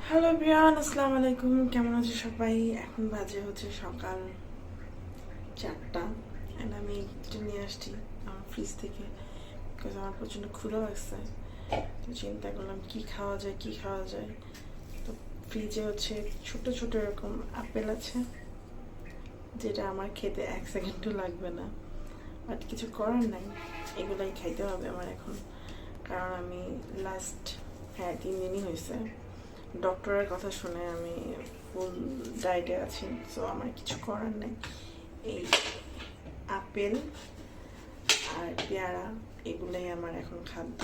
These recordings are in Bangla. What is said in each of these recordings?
হ্যালো বিয়ান, আসসালামু আলাইকুম। কেমন আছে সবাই? এখন বাজে হচ্ছে সকাল 4টা। অ্যান্ড আমি এটা নিয়ে আসছি আমার ফ্রিজ থেকে, বিকজ আমার প্রচণ্ড ক্ষুধা লাগছে। তো চিন্তা করলাম কি খাওয়া যায়। তো ফ্রিজে হচ্ছে ছোট ছোট এরকম আপেল আছে, যেটা আমার খেতে 1 সেকেন্ডও লাগবে না, বাট কিছু করার নাই, এগুলাই খাইতে হবে আমার এখন। কারণ আমি লাস্ট 3 দিনই হয়েছে ডক্টরের কথা শুনে আমি ফুল ডায়েটে আছি। সো আমার কিছু করার নেই। এই আপেল আর পেয়ারা এগুলোই আমার এখন খাদ্য,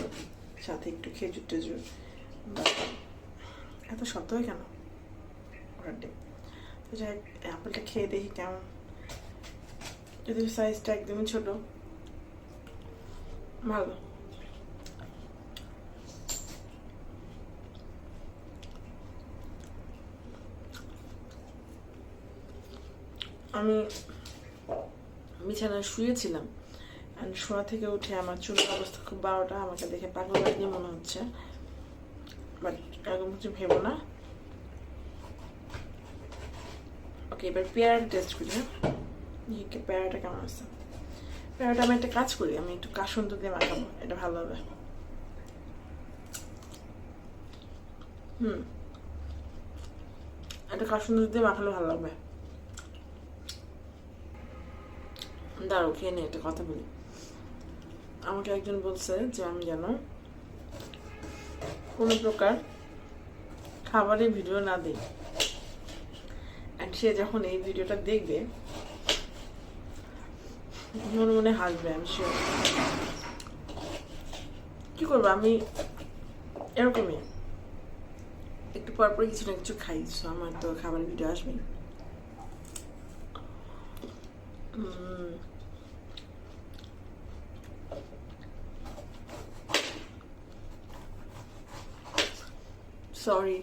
সাথে একটু খেজুর টেজুর। বা এত শব্দ হয় কেন ওটার ডে? তো যাই, আপেলটা খেয়ে দেখি কেমন। যদি সাইজটা একদমই ছোট, ভালো। আমি বিছানায় শুয়েছিলাম, অ্যান্ড শোয়া থেকে উঠে আমার চুলের অবস্থা খুব 12টা। আমাকে দেখে পাগল বাড়িয়ে মনে হচ্ছে, বাট এরকম কিছু ভেবো না। ওকে, এবার পেয়ারাটা টেস্ট করি। হ্যাঁ, পেয়ারাটা কেমন আছে? পেয়ারাটা আমি একটা কাজ করি, আমি একটু কাসুন্দ দিয়ে মাখাবো, এটা ভালো হবে। এটা কাসুন্দ দিয়ে মাখালে ভালো লাগবে। দাঁড়াও, খেয়ে নিয়ে একটা কথা বলি। আমাকে একজন বলছে যে আমি যেন কোনো প্রকার খাবারের ভিডিও না দিই, অ্যান্ড সে যখন এই ভিডিওটা দেখবে মনে মনে হাসবে। আমি শিওর। কি করবো, আমি এরকমই একটু পর পর কিছু না কিছু খাই, সো আমার তো খাবারের ভিডিও আসবেই। সরি,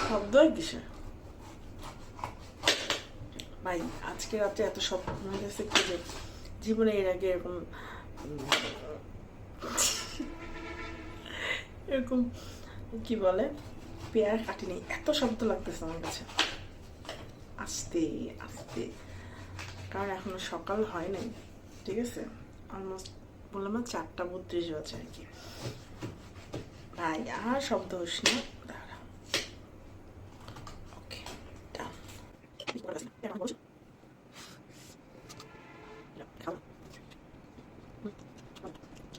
শব্দ হয় কিসের ভাই? আজকে রাতে এত শব্দ মনে গেছে কি যে জীবনে এর আগে এরকম এরকম কি বলে পেয়ার কাটিনি, এত শব্দ লাগতেছে আমার কাছে। আস্তে আস্তে, কারণ এখনো সকাল হয় নাই, ঠিক আছে? অলমোস্ট বললাম না 4টা 32 বাজে আর কি। ভাই আর শব্দ হোস না, দাঁড়া। ওকে, ডান।